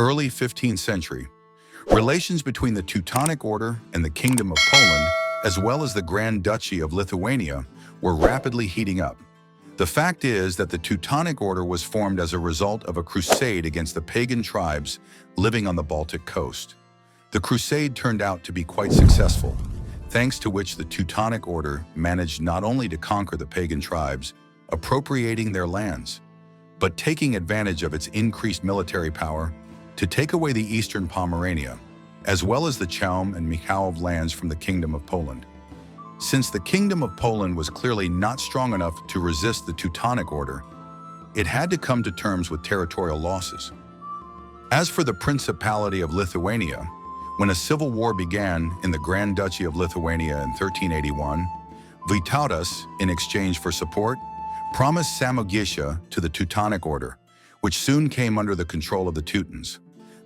Early 15th century. Relations between the Teutonic Order and the Kingdom of Poland, as well as the Grand Duchy of Lithuania, were rapidly heating up. The fact is that the Teutonic Order was formed as a result of a crusade against the pagan tribes living on the Baltic coast. The crusade turned out to be quite successful, thanks to which the Teutonic Order managed not only to conquer the pagan tribes, appropriating their lands, but taking advantage of its increased military power to take away the eastern Pomerania, as well as the Chaum and Michałów lands from the Kingdom of Poland. Since the Kingdom of Poland was clearly not strong enough to resist the Teutonic Order, it had to come to terms with territorial losses. As for the Principality of Lithuania, when a civil war began in the Grand Duchy of Lithuania in 1381, Vytautas, in exchange for support, promised Samogitia to the Teutonic Order, which soon came under the control of the Teutons.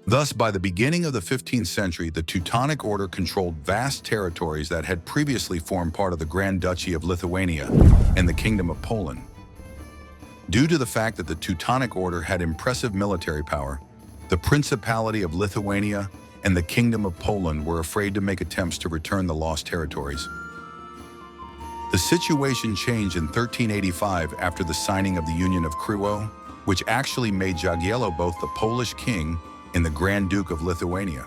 Thus, by the beginning of the 15th century, the Teutonic Order controlled vast territories that had previously formed part of the Grand Duchy of Lithuania and the Kingdom of Poland. Due to the fact that the Teutonic Order had impressive military power, the Principality of Lithuania and the Kingdom of Poland were afraid to make attempts to return the lost territories. The situation changed in 1385 after the signing of the Union of Krzywo, which actually made Jagiello both the Polish king and the Grand Duke of Lithuania.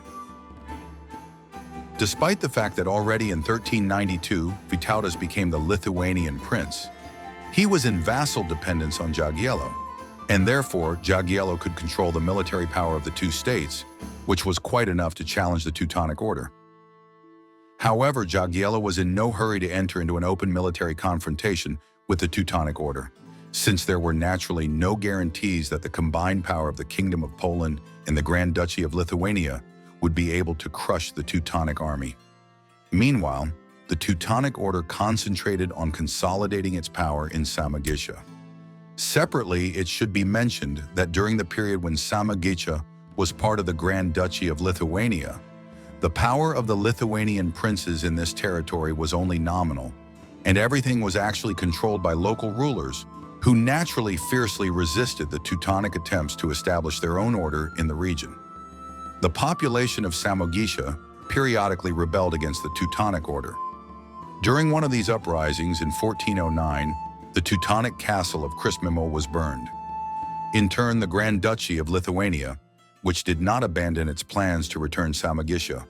Despite the fact that already in 1392, Vytautas became the Lithuanian prince, he was in vassal dependence on Jagiello, and therefore Jagiello could control the military power of the two states, which was quite enough to challenge the Teutonic Order. However, Jagiello was in no hurry to enter into an open military confrontation with the Teutonic Order, since there were naturally no guarantees that the combined power of the Kingdom of Poland and the Grand Duchy of Lithuania would be able to crush the Teutonic army. Meanwhile, the Teutonic Order concentrated on consolidating its power in Samogitia. Separately, it should be mentioned that during the period when Samogitia was part of the Grand Duchy of Lithuania, the power of the Lithuanian princes in this territory was only nominal, and everything was actually controlled by local rulers who naturally fiercely resisted the Teutonic attempts to establish their own order in the region. The population of Samogitia periodically rebelled against the Teutonic Order. During one of these uprisings in 1409, the Teutonic castle of Krzyżmimo was burned. In turn, the Grand Duchy of Lithuania, which did not abandon its plans to return Samogitia,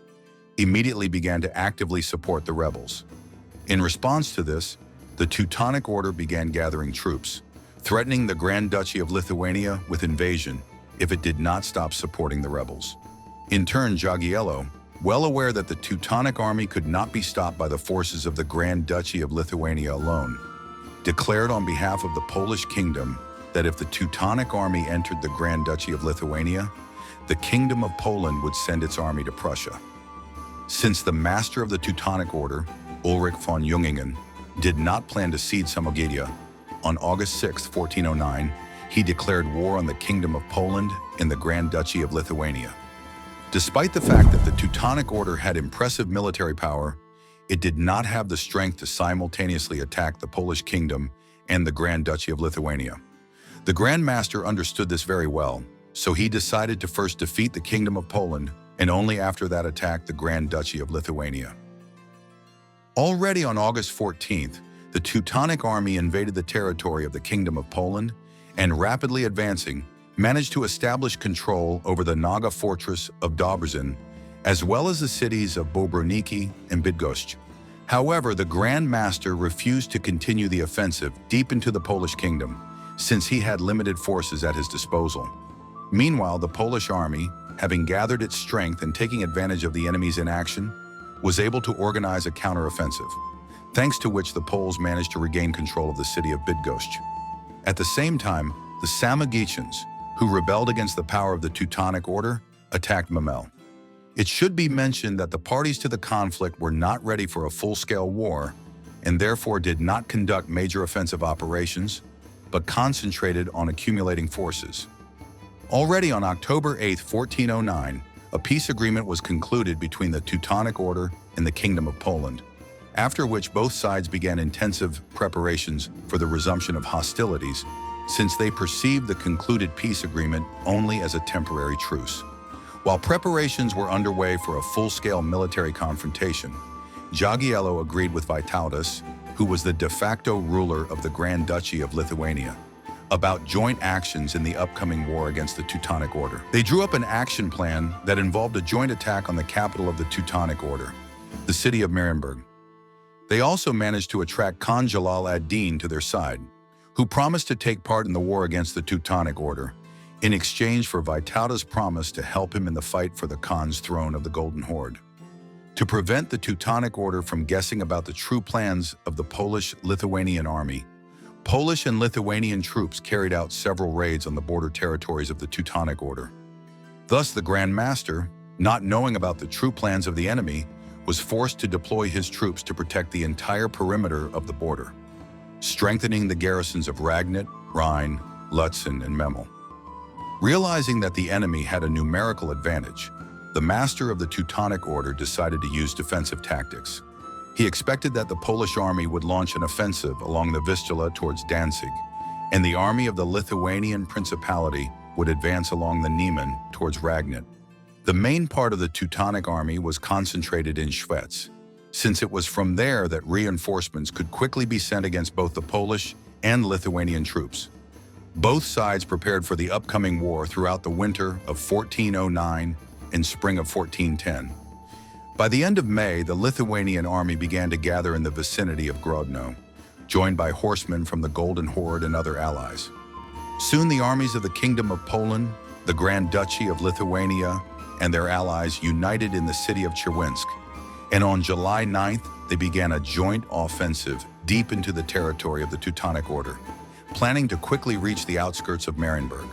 immediately began to actively support the rebels. In response to this, the Teutonic Order began gathering troops, threatening the Grand Duchy of Lithuania with invasion if it did not stop supporting the rebels. In turn, Jagiello, well aware that the Teutonic army could not be stopped by the forces of the Grand Duchy of Lithuania alone, declared on behalf of the Polish kingdom that if the Teutonic army entered the Grand Duchy of Lithuania, the Kingdom of Poland would send its army to Prussia. Since the master of the Teutonic Order, Ulrich von Jungingen, did not plan to cede Samogitia, on August 6, 1409, he declared war on the Kingdom of Poland and the Grand Duchy of Lithuania. Despite the fact that the Teutonic Order had impressive military power, it did not have the strength to simultaneously attack the Polish kingdom and the Grand Duchy of Lithuania. The Grand Master understood this very well, so he decided to first defeat the Kingdom of Poland and only after that attack the Grand Duchy of Lithuania. Already on August 14th, the Teutonic army invaded the territory of the Kingdom of Poland and, rapidly advancing, managed to establish control over the Naga fortress of Dobrzyn, as well as the cities of Bobroniki and Bydgoszcz. However, the Grand Master refused to continue the offensive deep into the Polish kingdom, since he had limited forces at his disposal. Meanwhile, the Polish army, having gathered its strength and taking advantage of the enemy's inaction, was able to organize a counteroffensive, thanks to which the Poles managed to regain control of the city of Bydgoszcz. At the same time, the Samogitians, who rebelled against the power of the Teutonic Order, attacked Memel. It should be mentioned that the parties to the conflict were not ready for a full-scale war and therefore did not conduct major offensive operations, but concentrated on accumulating forces. Already on October 8, 1409, a peace agreement was concluded between the Teutonic Order and the Kingdom of Poland, after which both sides began intensive preparations for the resumption of hostilities, since they perceived the concluded peace agreement only as a temporary truce. While preparations were underway for a full-scale military confrontation, Jagiello agreed with Vytautas, who was the de facto ruler of the Grand Duchy of Lithuania, about joint actions in the upcoming war against the Teutonic Order. They drew up an action plan that involved a joint attack on the capital of the Teutonic Order, the city of Marienburg. They also managed to attract Khan Jalal ad-Din to their side, who promised to take part in the war against the Teutonic Order, in exchange for Vytautas' promise to help him in the fight for the Khan's throne of the Golden Horde. To prevent the Teutonic Order from guessing about the true plans of the Polish-Lithuanian army, Polish and Lithuanian troops carried out several raids on the border territories of the Teutonic Order. Thus, the Grand Master, not knowing about the true plans of the enemy, was forced to deploy his troops to protect the entire perimeter of the border, strengthening the garrisons of Ragnit, Rhine, Lutzen, and Memel. Realizing that the enemy had a numerical advantage, the master of the Teutonic Order decided to use defensive tactics. He expected that the Polish army would launch an offensive along the Vistula towards Danzig, and the army of the Lithuanian Principality would advance along the Niemen towards Ragnit. The main part of the Teutonic army was concentrated in Schwetz, since it was from there that reinforcements could quickly be sent against both the Polish and Lithuanian troops. Both sides prepared for the upcoming war throughout the winter of 1409 and spring of 1410. By the end of May, the Lithuanian army began to gather in the vicinity of Grodno, joined by horsemen from the Golden Horde and other allies. Soon the armies of the Kingdom of Poland, the Grand Duchy of Lithuania, and their allies united in the city of Czerwinsk, and on July 9th, they began a joint offensive deep into the territory of the Teutonic Order, planning to quickly reach the outskirts of Marienburg.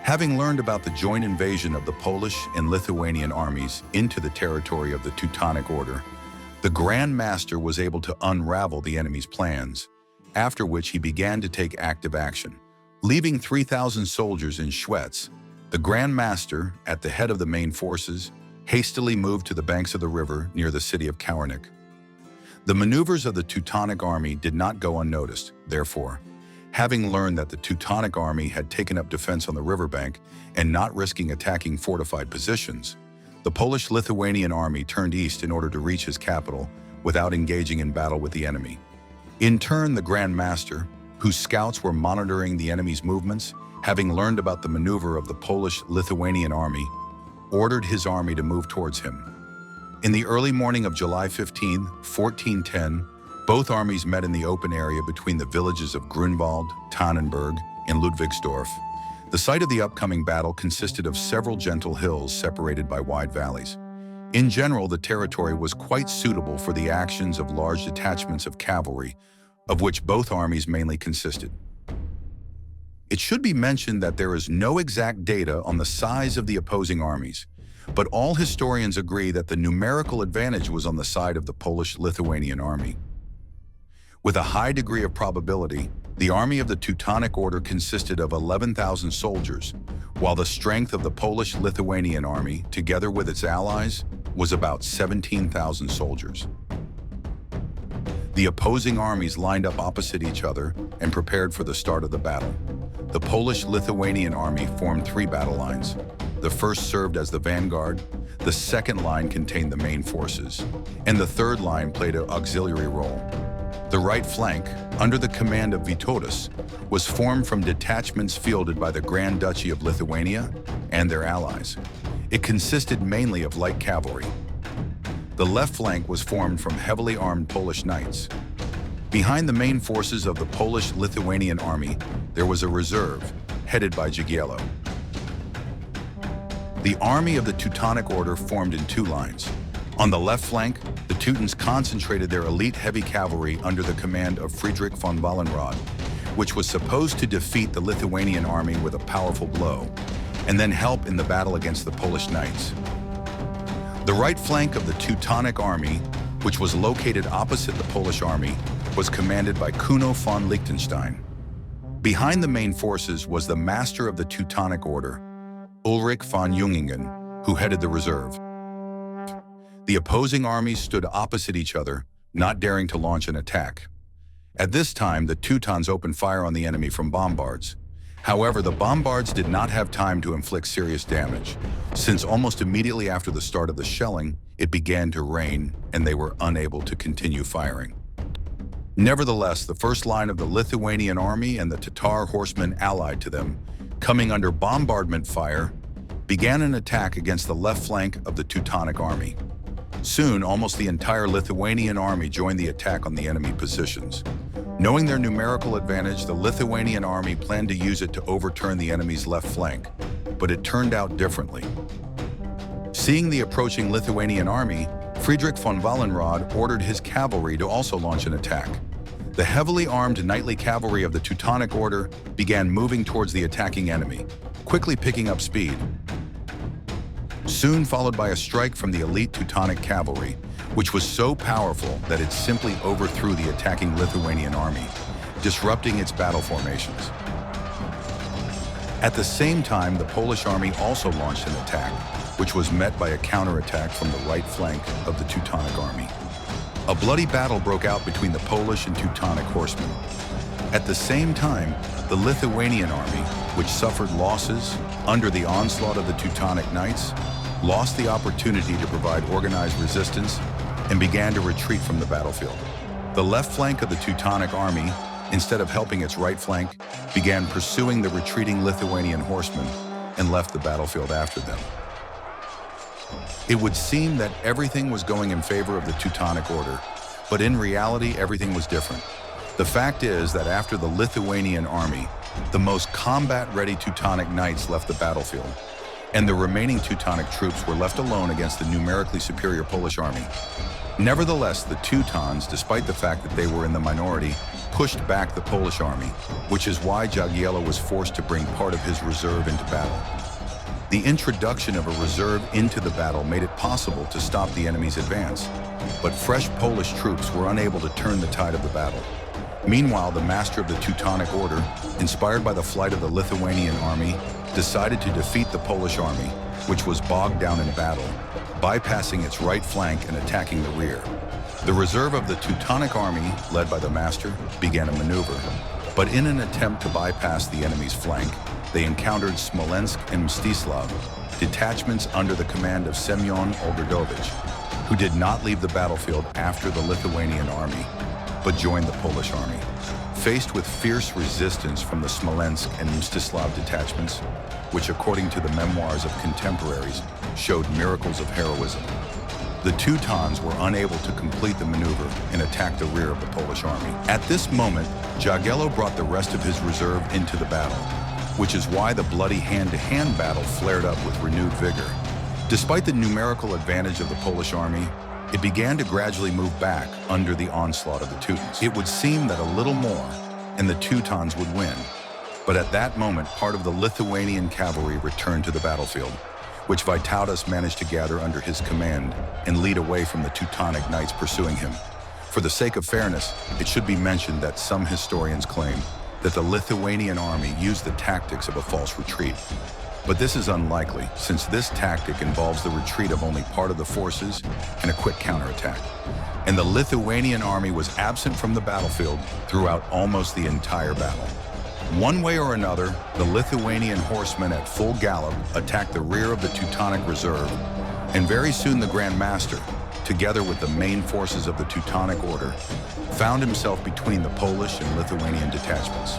Having learned about the joint invasion of the Polish and Lithuanian armies into the territory of the Teutonic Order, the Grand Master was able to unravel the enemy's plans, after which he began to take active action. Leaving 3,000 soldiers in Schwetz, the Grand Master, at the head of the main forces, hastily moved to the banks of the river near the city of Kawernik. The maneuvers of the Teutonic army did not go unnoticed, therefore, having learned that the Teutonic army had taken up defense on the riverbank and not risking attacking fortified positions, the Polish-Lithuanian army turned east in order to reach his capital without engaging in battle with the enemy. In turn, the Grand Master, whose scouts were monitoring the enemy's movements, having learned about the maneuver of the Polish-Lithuanian army, ordered his army to move towards him. In the early morning of July 15, 1410, both armies met in the open area between the villages of Grunwald, Tannenberg, and Ludwigsdorf. The site of the upcoming battle consisted of several gentle hills separated by wide valleys. In general, the territory was quite suitable for the actions of large detachments of cavalry, of which both armies mainly consisted. It should be mentioned that there is no exact data on the size of the opposing armies, but all historians agree that the numerical advantage was on the side of the Polish-Lithuanian army. With a high degree of probability, the army of the Teutonic Order consisted of 11,000 soldiers, while the strength of the Polish-Lithuanian army, together with its allies, was about 17,000 soldiers. The opposing armies lined up opposite each other and prepared for the start of the battle. The Polish-Lithuanian army formed three battle lines. The first served as the vanguard, the second line contained the main forces, and the third line played an auxiliary role. The right flank, under the command of Vytautas, was formed from detachments fielded by the Grand Duchy of Lithuania and their allies. It consisted mainly of light cavalry. The left flank was formed from heavily armed Polish knights. Behind the main forces of the Polish-Lithuanian army, there was a reserve, headed by Jagiello. The army of the Teutonic Order formed in two lines. On the left flank, the Teutons concentrated their elite heavy cavalry under the command of Friedrich von Wallenrod, which was supposed to defeat the Lithuanian army with a powerful blow, and then help in the battle against the Polish knights. The right flank of the Teutonic army, which was located opposite the Polish army, was commanded by Kuno von Liechtenstein. Behind the main forces was the master of the Teutonic Order, Ulrich von Jungingen, who headed the reserve. The opposing armies stood opposite each other, not daring to launch an attack. At this time, the Teutons opened fire on the enemy from bombards. However, the bombards did not have time to inflict serious damage, since almost immediately after the start of the shelling, it began to rain and they were unable to continue firing. Nevertheless, the first line of the Lithuanian army and the Tatar horsemen allied to them, coming under bombardment fire, began an attack against the left flank of the Teutonic army. Soon, almost the entire Lithuanian army joined the attack on the enemy positions. Knowing their numerical advantage, the Lithuanian army planned to use it to overturn the enemy's left flank, but it turned out differently. Seeing the approaching Lithuanian army, Friedrich von Wallenrod ordered his cavalry to also launch an attack. The heavily armed knightly cavalry of the Teutonic Order began moving towards the attacking enemy, quickly picking up speed. Soon followed by a strike from the elite Teutonic cavalry, which was so powerful that it simply overthrew the attacking Lithuanian army, disrupting its battle formations. At the same time, the Polish army also launched an attack, which was met by a counterattack from the right flank of the Teutonic army. A bloody battle broke out between the Polish and Teutonic horsemen. At the same time, the Lithuanian army, which suffered losses under the onslaught of the Teutonic Knights, lost the opportunity to provide organized resistance and began to retreat from the battlefield. The left flank of the Teutonic army, instead of helping its right flank, began pursuing the retreating Lithuanian horsemen and left the battlefield after them. It would seem that everything was going in favor of the Teutonic Order, but in reality, everything was different. The fact is that after the Lithuanian army, the most combat-ready Teutonic knights left the battlefield, and the remaining Teutonic troops were left alone against the numerically superior Polish army. Nevertheless, the Teutons, despite the fact that they were in the minority, pushed back the Polish army, which is why Jagiello was forced to bring part of his reserve into battle. The introduction of a reserve into the battle made it possible to stop the enemy's advance, but fresh Polish troops were unable to turn the tide of the battle. Meanwhile, the master of the Teutonic Order, inspired by the flight of the Lithuanian army, decided to defeat the Polish army, which was bogged down in battle, bypassing its right flank and attacking the rear. The reserve of the Teutonic army, led by the master, began a maneuver, but in an attempt to bypass the enemy's flank, they encountered Smolensk and Mstislav, detachments under the command of Semyon Olgerdovich, who did not leave the battlefield after the Lithuanian army, but joined the Polish army. Faced with fierce resistance from the Smolensk and Mstislav detachments, which according to the memoirs of contemporaries showed miracles of heroism, the Teutons were unable to complete the maneuver and attack the rear of the Polish army. At this moment, Jagiello brought the rest of his reserve into the battle, which is why the bloody hand-to-hand battle flared up with renewed vigor. Despite the numerical advantage of the Polish army, it began to gradually move back under the onslaught of the Teutons. It would seem that a little more, and the Teutons would win. But at that moment, part of the Lithuanian cavalry returned to the battlefield, which Vytautas managed to gather under his command and lead away from the Teutonic knights pursuing him. For the sake of fairness, it should be mentioned that some historians claim that the Lithuanian army used the tactics of a false retreat. But this is unlikely, since this tactic involves the retreat of only part of the forces and a quick counterattack. And the Lithuanian army was absent from the battlefield throughout almost the entire battle. One way or another, the Lithuanian horsemen at full gallop attacked the rear of the Teutonic reserve, and very soon the Grand Master, together with the main forces of the Teutonic Order, found himself between the Polish and Lithuanian detachments.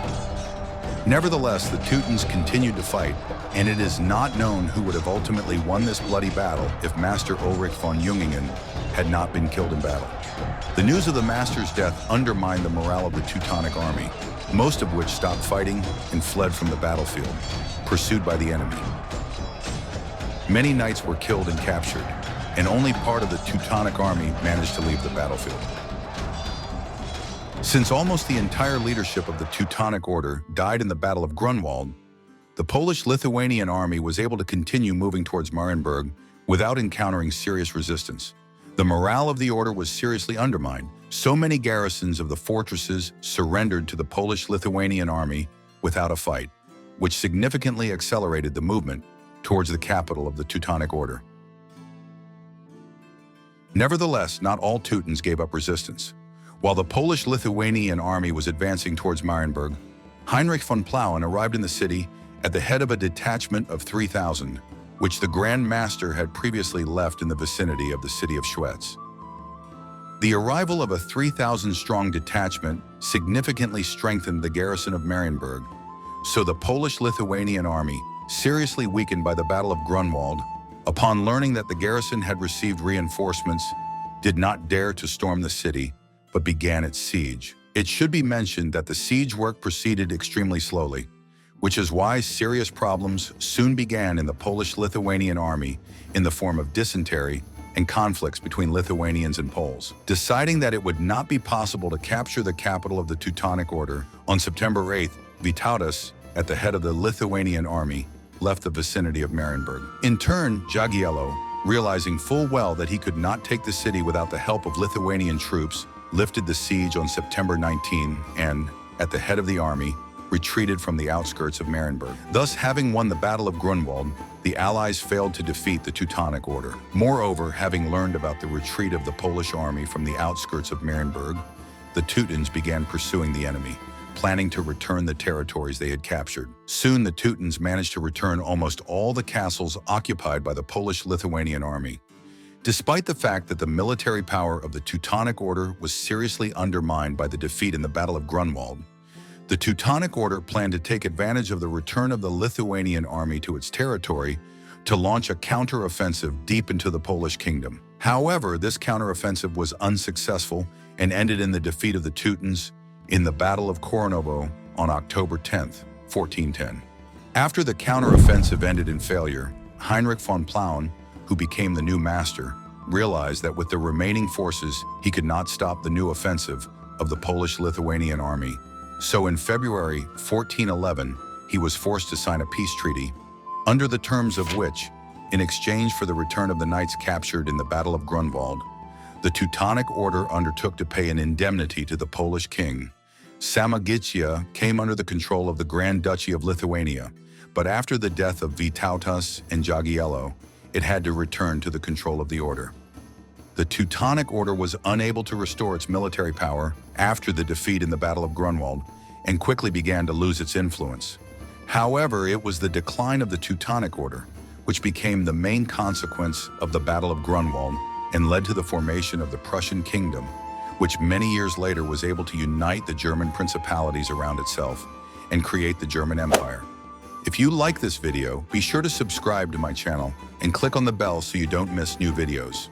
Nevertheless, the Teutons continued to fight, and it is not known who would have ultimately won this bloody battle if Master Ulrich von Jungingen had not been killed in battle. The news of the Master's death undermined the morale of the Teutonic army, most of which stopped fighting and fled from the battlefield, pursued by the enemy. Many knights were killed and captured, and only part of the Teutonic army managed to leave the battlefield. Since almost the entire leadership of the Teutonic Order died in the Battle of Grunwald, the Polish-Lithuanian army was able to continue moving towards Marienburg without encountering serious resistance. The morale of the order was seriously undermined. So many garrisons of the fortresses surrendered to the Polish-Lithuanian army without a fight, which significantly accelerated the movement towards the capital of the Teutonic Order. Nevertheless, not all Teutons gave up resistance. While the Polish-Lithuanian army was advancing towards Marienburg, Heinrich von Plauen arrived in the city at the head of a detachment of 3,000, which the Grand Master had previously left in the vicinity of the city of Schwetz. The arrival of a 3,000-strong detachment significantly strengthened the garrison of Marienburg, so the Polish-Lithuanian army, seriously weakened by the Battle of Grunwald, upon learning that the garrison had received reinforcements, did not dare to storm the city, but began its siege. It should be mentioned that the siege work proceeded extremely slowly, which is why serious problems soon began in the Polish-Lithuanian army in the form of dysentery and conflicts between Lithuanians and Poles. Deciding that it would not be possible to capture the capital of the Teutonic Order, on September 8th, Vytautas, at the head of the Lithuanian army, left the vicinity of Marienburg. In turn, Jagiello, realizing full well that he could not take the city without the help of Lithuanian troops, lifted the siege on September 19 and, at the head of the army, retreated from the outskirts of Marienburg. Thus, having won the Battle of Grunwald, the Allies failed to defeat the Teutonic Order. Moreover, having learned about the retreat of the Polish army from the outskirts of Marienburg, the Teutons began pursuing the enemy, planning to return the territories they had captured. Soon, the Teutons managed to return almost all the castles occupied by the Polish-Lithuanian army. Despite the fact that the military power of the Teutonic Order was seriously undermined by the defeat in the Battle of Grunwald, the Teutonic Order planned to take advantage of the return of the Lithuanian army to its territory to launch a counter-offensive deep into the Polish kingdom. However, this counter-offensive was unsuccessful and ended in the defeat of the Teutons in the Battle of Kornovo on October 10, 1410. After the counter-offensive ended in failure, Heinrich von Plauen, who became the new master, realized that with the remaining forces, he could not stop the new offensive of the Polish-Lithuanian army. So in February 1411, he was forced to sign a peace treaty, under the terms of which, in exchange for the return of the knights captured in the Battle of Grunwald, the Teutonic Order undertook to pay an indemnity to the Polish king. Samogitia came under the control of the Grand Duchy of Lithuania, but after the death of Vytautas and Jagiello, it had to return to the control of the order. The Teutonic Order was unable to restore its military power after the defeat in the Battle of Grunwald and quickly began to lose its influence. However, it was the decline of the Teutonic Order, which became the main consequence of the Battle of Grunwald and led to the formation of the Prussian Kingdom, which many years later was able to unite the German principalities around itself and create the German Empire. If you like this video, be sure to subscribe to my channel and click on the bell so you don't miss new videos.